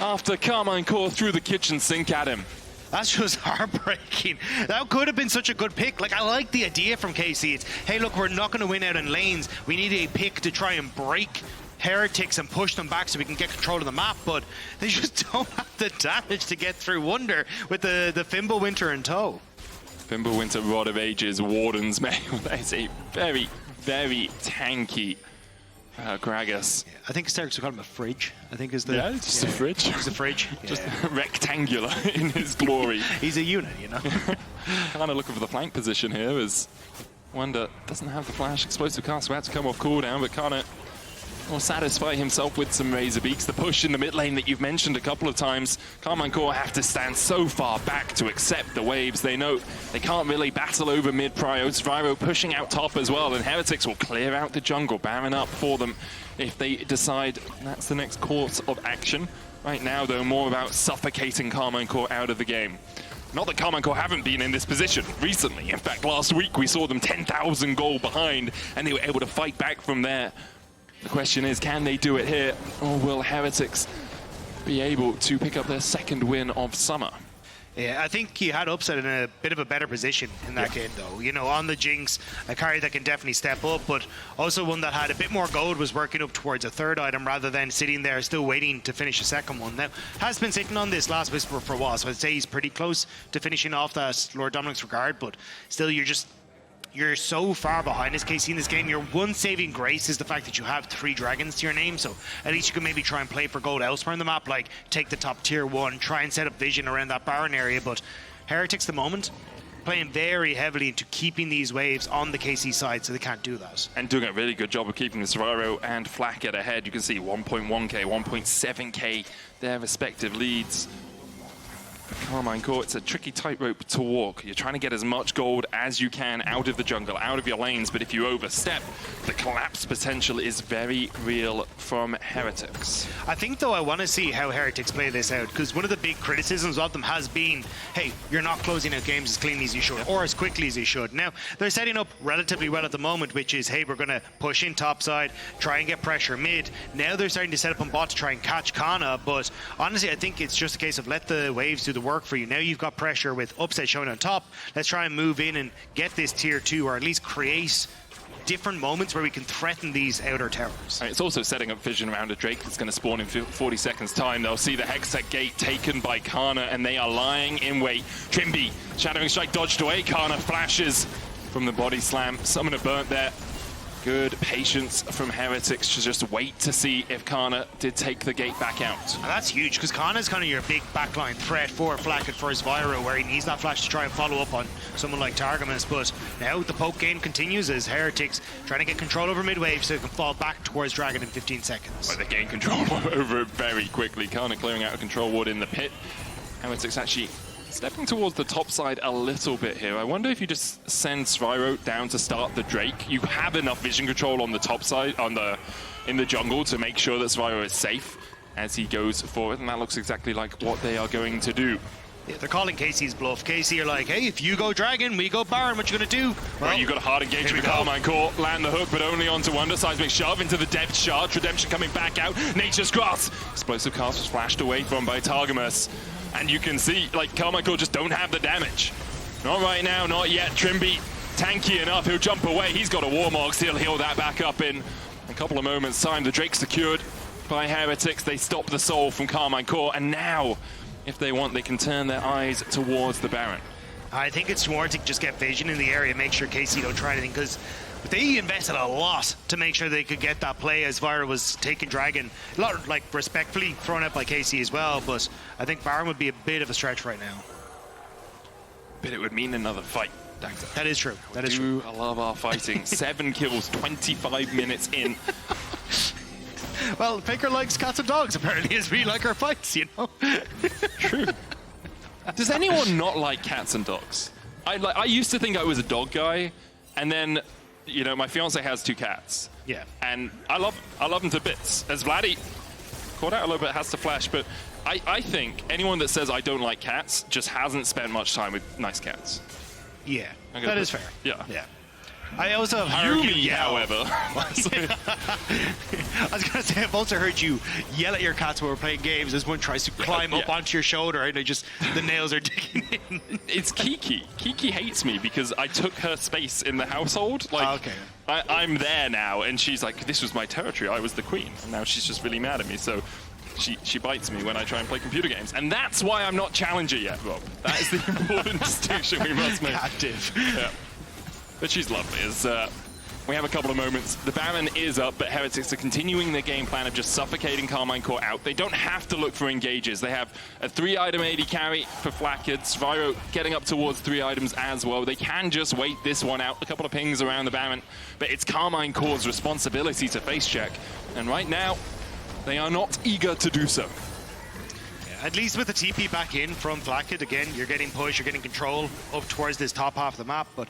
after Karmine Corp threw the kitchen sink at him. That's just heartbreaking. That could have been such a good pick. Like, I like the idea from KC. It's, hey, look, we're not going to win out in lanes. We need a pick to try and break Heretics and push them back so we can get control of the map, but they just don't have the damage to get through Wunder with the Fimbulwinter in tow. Fimbulwinter, Rod of Ages, Warden's Mail. That is a very, very tanky Gragas. Yeah, I think Sjokz would call him a fridge. I think is the just a fridge. He's a fridge. Just rectangular in his glory. He's a unit, you know. Kind of looking for the flank position here as Wunder doesn't have the flash. Explosive cast, so had to come off cooldown, but Canna will satisfy himself with some Razor Beaks. The push in the mid lane that you've mentioned a couple of times. Karmine Corp have to stand so far back to accept the waves. They know they can't really battle over mid prio. Zwyroo pushing out top as well, and Heretics will clear out the jungle, Baron up for them if they decide that's the next course of action. Right now, though, more about suffocating Karmine Corp out of the game. Not that Karmine Corp haven't been in this position recently. In fact, last week we saw them 10,000 gold behind, and they were able to fight back from there. The question is, can they do it here, or will Heretics be able to pick up their second win of summer? Yeah, I think he had Upset in a bit of a better position in that game, though. You know, on the Jinx, a carry that can definitely step up, but also one that had a bit more gold, was working up towards a third item rather than sitting there still waiting to finish a second one. Now, has been sitting on this last Whisper for a while, so I'd say he's pretty close to finishing off that Lord Dominic's regard, but still, you're so far behind this KC in this game. Your one saving grace is the fact that you have 3 dragons to your name, so at least you can maybe try and play for gold elsewhere in the map, like take the top tier 1, try and set up vision around that Baron area, but Heretics at the moment playing very heavily into keeping these waves on the KC side, so they can't do that. And doing a really good job of keeping Zwyroo and Flakked ahead. You can see 1.1k, 1.7k, their respective leads. Karmine Corp, it's a tricky tightrope to walk. You're trying to get as much gold as you can out of the jungle, out of your lanes, but if you overstep, the collapse potential is very real from Heretics. I think, though, I want to see how Heretics play this out, because one of the big criticisms of them has been, hey, you're not closing out games as cleanly as you should, or as quickly as you should. Now, they're setting up relatively well at the moment, which is, hey, we're going to push in topside, try and get pressure mid. Now they're starting to set up on bot to try and catch Canna, but honestly, I think it's just a case of let the waves do the work for you. Now you've got pressure with Upset showing on top. Let's try and move in and get this tier 2, or at least create different moments where we can threaten these outer towers. It's also setting up vision around a Drake that's going to spawn in 40 seconds time. They'll see the Hextech gate taken by Canna, and they are lying in wait. Trymbi, Shattering Strike dodged away. Canna flashes from the body slam. Summoner burnt there. Good patience from Heretics to just wait to see if Canna did take the gate back out. And that's huge, because Canna's kind of your big backline threat for Flakked for his Zwyroo, where he needs that flash to try and follow up on someone like Targamas. But now the poke game continues as Heretics trying to get control over mid-wave so they can fall back towards Dragon in 15 seconds. But they gain control over it very quickly. Canna clearing out a control ward in the pit. Heretics actually stepping towards the top side a little bit here. I wonder if you just send Zwyroo down to start the Drake. You have enough vision control on the top side, in the jungle, to make sure that Zwyroo is safe as he goes forward, and that looks exactly like what they are going to do. Yeah, they're calling KC's bluff. KC are like, hey, if you go Dragon, we go Baron, what you gonna do? Well, you've got a hard engagement with Karmine Corp. Land the hook, but only onto Wunder. Seismic shove into the depth shard. Redemption coming back out. Nature's Grasp. Explosive cast was flashed away from by Targamas. And you can see, like, Karmine Corp just don't have the damage. Not right now, not yet. Trymbi, tanky enough, he'll jump away. He's got a Warmog, he'll heal that back up in a couple of moments' time. The Drake secured by Heretics. They stop the soul from Karmine Corp, and now, if they want, they can turn their eyes towards the Baron. I think it's smart to just get vision in the area, make sure KC don't try anything, because they invested a lot to make sure they could get that play as Varus was taking Dragon. A lot, like, respectfully thrown out by KC as well, but I think Baron would be a bit of a stretch right now. But it would mean another fight, Dagda. That is true. That is true. I love our fighting. 7 kills, 25 minutes in. Well, FLICKR likes cats and dogs, apparently, as we like our fights, you know? True. Does anyone not like cats and dogs? I used to think I was a dog guy, and then, you know, my fiance has 2 cats. Yeah. And I love them to bits. As Vladi caught out a little bit, has to flash, but I think anyone that says I don't like cats just hasn't spent much time with nice cats. Yeah, that is fair. Yeah. Yeah. I also heard you Yumi, yell. however. I was going to say, I've also heard you yell at your cats when we're playing games as one tries to climb up onto your shoulder and the nails are digging in. It's Kiki. Kiki hates me because I took her space in the household. Like, Okay. I'm there now, and she's like, this was my territory. I was the queen. And now she's just really mad at me. So she bites me when I try and play computer games. And that's why I'm not Challenger yet, Rob. That is the important distinction we must make. Active. Yeah. But she's lovely. As we have a couple of moments. The Baron is up, but Heretics are continuing their game plan of just suffocating Karmine Corp out. They don't have to look for engages. They have a 3-item AD carry for Flakked. Zwyroo getting up towards 3 items as well. They can just wait this one out. A couple of pings around the Baron, but it's Karmine Corp's responsibility to face check. And right now, they are not eager to do so. At least with the TP back in from Flakked, again, you're getting push, you're getting control up towards this top half of the map. But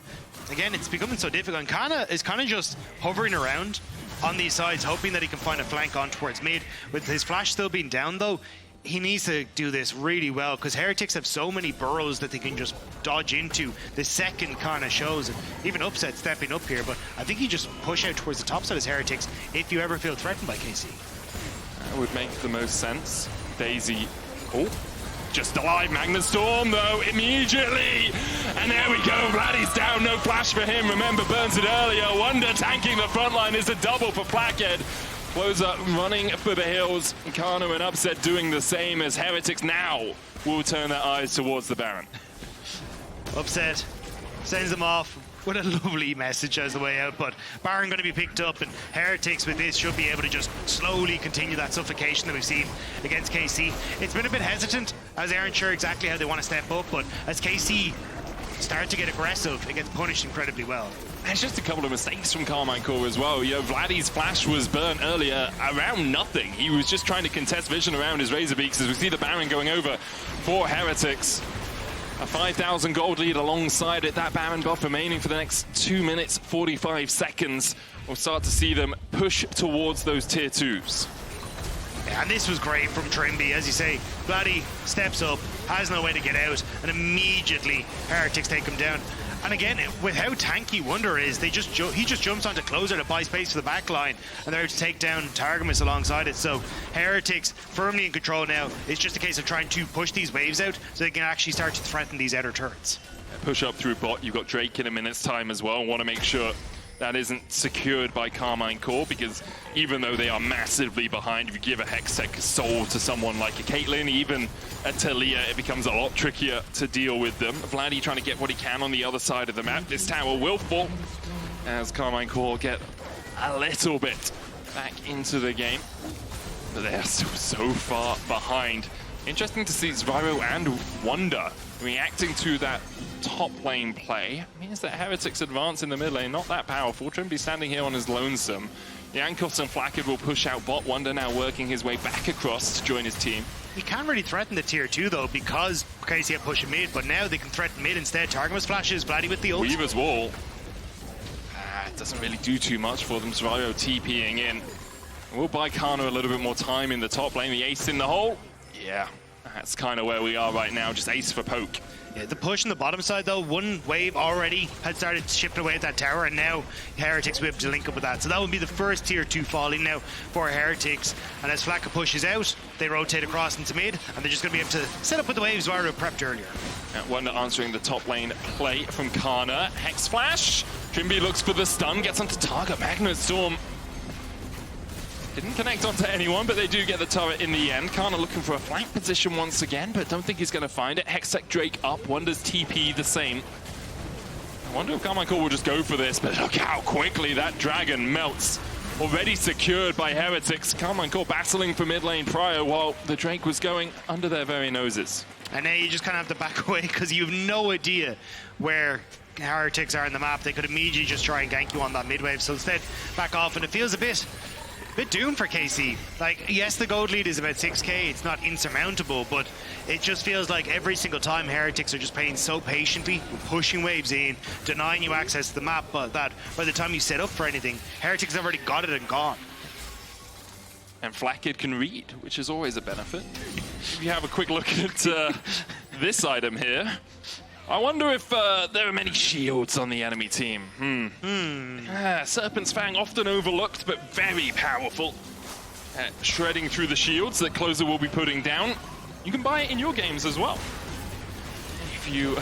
again, it's becoming so difficult. And Canna is kind of just hovering around on these sides, hoping that he can find a flank on towards mid. With his flash still being down, though, he needs to do this really well because Heretics have so many burrows that they can just dodge into the second Canna shows. And even Upset stepping up here, but I think you just push out towards the top side as Heretics if you ever feel threatened by KC. That would make the most sense. Daisy, oh, just alive. Magnet Storm, though, immediately. And there we go. Vladi's down. No flash for him. Remember, burns it earlier. Wunder tanking the front line is a double for Flakked. Closer running for the hills. Canna and Upset doing the same as Heretics now will turn their eyes towards the Baron. Upset sends them off. What a lovely message as the way out, but Baron going to be picked up, and Heretics with this should be able to just slowly continue that suffocation that we've seen against KC. It's been a bit hesitant, as they aren't sure exactly how they want to step up, but as KC start to get aggressive, it gets punished incredibly well. There's just a couple of mistakes from Karmine Corp as well. You know, Vladi's flash was burnt earlier around nothing. He was just trying to contest vision around his Razor Beaks as we see the Baron going over for Heretics. A 5,000 gold lead alongside it. That Baron buff remaining for the next 2 minutes, 45 seconds. We'll start to see them push towards those tier 2s. Yeah, and this was great from Trymbi. As you say, Vladi steps up, has no way to get out, and immediately Heretics take him down. And again, with how tanky Wunder is, he just jumps onto closer to buy space for the back line, and they're able to take down Targamas alongside it. So Heretics firmly in control now. It's just a case of trying to push these waves out so they can actually start to threaten these outer turrets. Push up through bot. You've got Drake in a minute's time as well. Want to make sure that isn't secured by Karmine Corp, because even though they are massively behind, if you give a Hextech soul to someone like a Caitlyn, even a Taliyah, it becomes a lot trickier to deal with them. Vladi trying to get what he can on the other side of the map. This tower will fall as Karmine Corp get a little bit back into the game, but they are still so far behind. Interesting to see Zwyroo and Wunder reacting to that top lane play. Means that Heretics advance in the mid lane, not that powerful. Trymbi standing here on his lonesome. Jankos and Flakked will push out bot. Wunder now working his way back across to join his team. You can't really threaten the tier 2 though, because KC have pushing mid, but now they can threaten mid instead. Targamas flashes, Vladi with the ult. Weaver's wall. It doesn't really do too much for them. Zwyroo TPing in. We'll buy Canna a little bit more time in the top lane. The ace in the hole. Yeah, that's kind of where we are right now. Just ace for poke. Yeah, the push on the bottom side though, one wave already had started chipping away at that tower, and now Heretics will be able to link up with that. So that would be the first tier 2 falling now for Heretics. And as Flakked pushes out, they rotate across into mid, and they're just going to be able to set up with the waves Zwyroo prepped earlier. Wunder answering the top lane play from Canna. Hex flash. Trymbi looks for the stun, gets onto target. Magnet Storm didn't connect onto anyone, but they do get the turret in the end. Canna looking for a flank position once again, but don't think he's going to find it. Hextech Drake up. Wunder's TP the same. I wonder if Karmine Corp will just go for this, but look how quickly that dragon melts. Already secured by Heretics. Karmine Corp battling for mid lane prior while the Drake was going under their very noses. And now you just kind of have to back away because you have no idea where Heretics are in the map. They could immediately just try and gank you on that mid wave. So instead, back off, and it feels a bit doomed for KC. Like, yes, the gold lead is about 6k, it's not insurmountable, but it just feels like every single time Heretics are just playing so patiently, pushing waves in, denying you access to the map, but that by the time you set up for anything, Heretics have already got it and gone. And Flakked can read, which is always a benefit. If you have a quick look at this item here, I wonder if there are many shields on the enemy team. Serpent's Fang often overlooked, but very powerful. Shredding through the shields that Closer will be putting down. You can buy it in your games as well. If you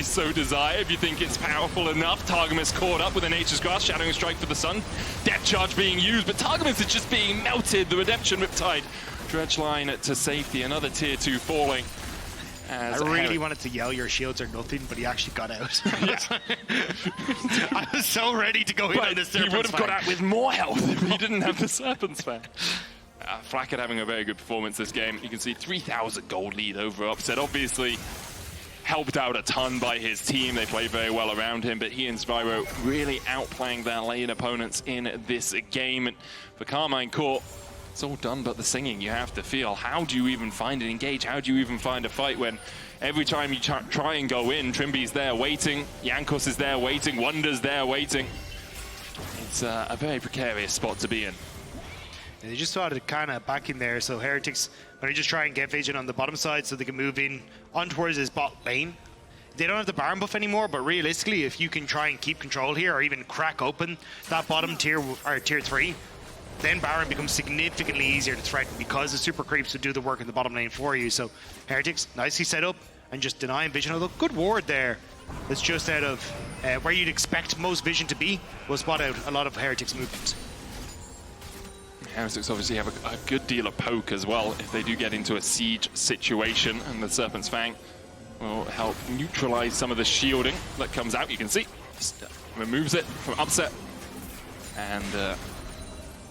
so desire, if you think it's powerful enough. Targamas caught up with a Nature's Grasp, Shadowing Strike for the Sun. Depth Charge being used, but Targamas is just being melted. The Redemption Riptide. Dredge line to safety, another tier 2 falling. I really wanted to yell your shields are nothing, but he actually got out. I was so ready to go in on the Serpent's Fang. He would have got out with more health if he didn't have the Serpent's Fang. Flakked having a very good performance this game. You can see 3,000 gold lead over Upset. Obviously helped out a ton by his team. They played very well around him, but he and Zwyroo really outplaying their lane opponents in this game. And for Karmine Corp, it's all done but the singing. You have to feel. How do you even find an engage? How do you even find a fight when every time you try and go in, Trymbi's there waiting, Jankos is there waiting, Wunder's there waiting. It's a very precarious spot to be in. And they just started Canna back in there, so Heretics are just try and get vision on the bottom side so they can move in on towards his bot lane. They don't have the Baron buff anymore, but realistically, if you can try and keep control here or even crack open that bottom tier or tier 3, then Baron becomes significantly easier to threaten because the super creeps would do the work in the bottom lane for you. So Heretics nicely set up and just denying vision. Although good ward there. That's just out of where you'd expect most vision to be. Will spot out a lot of Heretics movement. Heretics obviously have a good deal of poke as well if they do get into a siege situation, and the Serpent's Fang will help neutralize some of the shielding that comes out. You can see, just removes it from Upset, and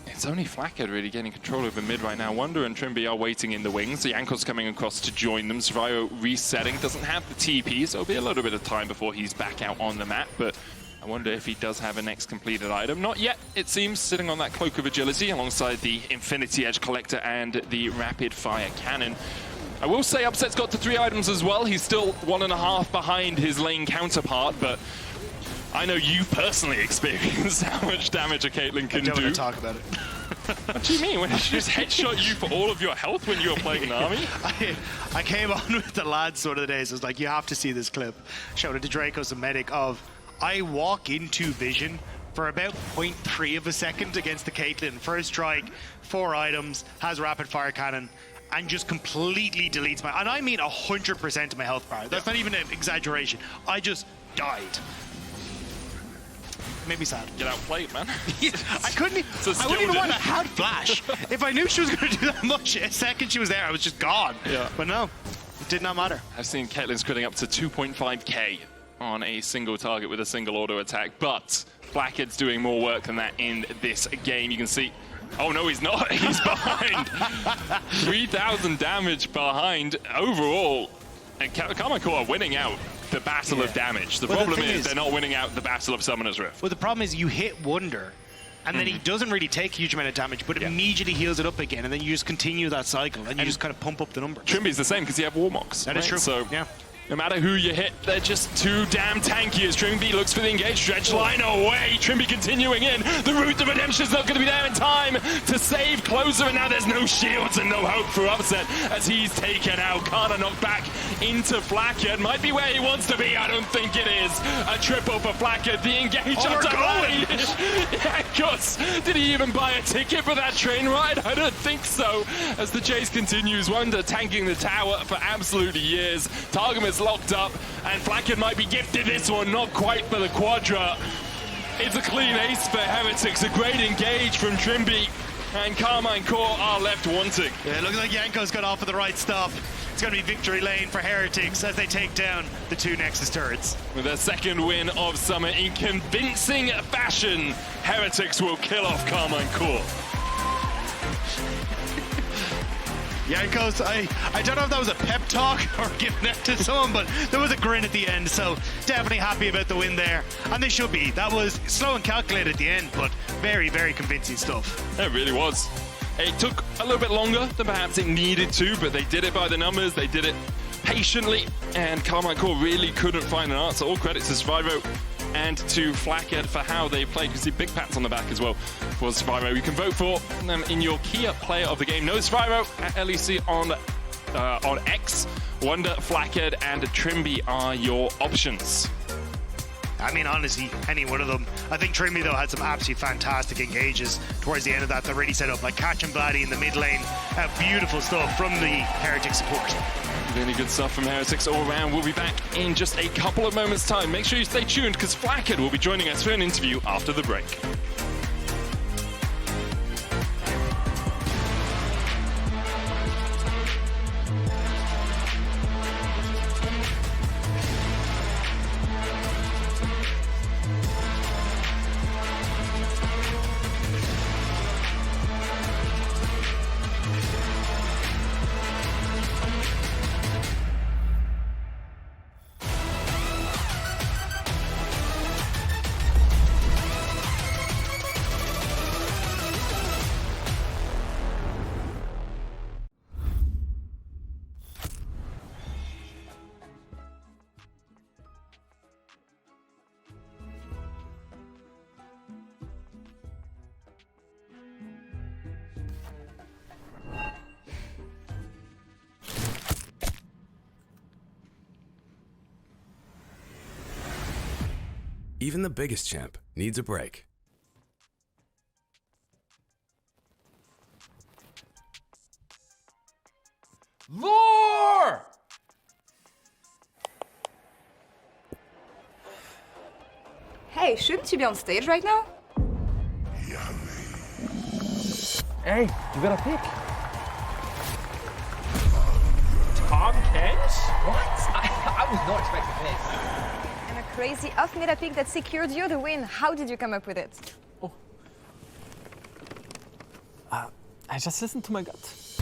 it's only Flakked really getting control over mid right now. Wunder and Trymbi are waiting in the wings. The Jankos coming across to join them. Zwyroo resetting, doesn't have the TP, so it'll be a little bit of time before he's back out on the map, but I wonder if he does have a next completed item. Not yet, it seems, sitting on that Cloak of Agility alongside the Infinity Edge Collector and the Rapid Fire Cannon. I will say Upset's got to 3 items as well. He's still 1.5 behind his lane counterpart, but I know you personally experienced how much damage a Caitlyn can do. I don't want to talk about it. What do you mean? When she just headshot you for all of your health when you were playing Nami? I came on with the lads one of the days. I was like, you have to see this clip. Showed it to Dracos and Medic of I walk into vision for about 0.3 of a second against the Caitlyn. First strike, 4 items, has rapid fire cannon, and just completely deletes my... And I mean 100% of my health bar. That's not even an exaggeration. I just died. It made me sad. Get outplayed, man. I couldn't... I wouldn't even want to have Flash. If I knew she was going to do that much, a second she was there, I was just gone. Yeah. But no, it did not matter. I've seen Caitlyn's critting up to 2.5k on a single target with a single auto attack, but Flakked's doing more work than that in this game. You can see, oh no, he's not, he's behind. 3,000 damage behind overall, and Karmine Corp are winning out the battle of damage. The problem is they're not winning out the battle of Summoner's Rift. Well, the problem is you hit Wunder, and then he doesn't really take a huge amount of damage, but immediately heals it up again, and then you just continue that cycle, and you just kind of pump up the numbers. Trymbi's the same because you have Warmox. That is true. So yeah. No matter who you hit, they're just too damn tanky as Trymbi looks for the engage. Dredge line away. Trymbi continuing in. The route to redemption is not going to be there in time to save Closer, and now there's no shields and no hope for Upset as he's taken out. Canna knocked back into Flakked. Might be where he wants to be. I don't think it is. A triple for Flakked. The engage up to range. Jankos, did he even buy a ticket for that train ride? I don't think so. As the chase continues, Wunder tanking the tower for absolute years. Targamas locked up, and Flakked might be gifted this one, not quite for the Quadra. It's a clean ace for Heretics, a great engage from Trymbi, and Karmine Corp are left wanting. Yeah, it looks like Jankos got off at the right stop. It's going to be victory lane for Heretics as they take down the 2 Nexus turrets. With their second win of Summer in convincing fashion, Heretics will kill off Karmine Corp. Jankos, I don't know if that was a pep talk or giving that to someone, but there was a grin at the end, so definitely happy about the win there. And they should be. That was slow and calculated at the end, but very, very convincing stuff. It really was. It took a little bit longer than perhaps it needed to, but they did it by the numbers, they did it patiently, and Karmine Corp really couldn't find an answer. All credits to Zwyroo and to Flakked for how they played. You can see big pats on the back as well for Zwyroo. You can vote for them in your key player of the game. No Zwyroo at LEC on on X. Wunder, Flakked, and Trymbi are your options. I mean, honestly, any one of them. I think Trymbi, though, had some absolutely fantastic engages towards the end of that really set up, like catching Vladi in the mid lane. Beautiful stuff from the Heretics support. Really good stuff from Heretics all around. We'll be back in just a couple of moments' time. Make sure you stay tuned, because Flakked will be joining us for an interview after the break. Even the biggest champ needs a break. Lore! Hey, shouldn't you be on stage right now? Hey, you got a pick. Tom Kent? What? I was not expecting this. And a crazy off-meta pick that secured you the win. How did you come up with it? I just listened to my gut.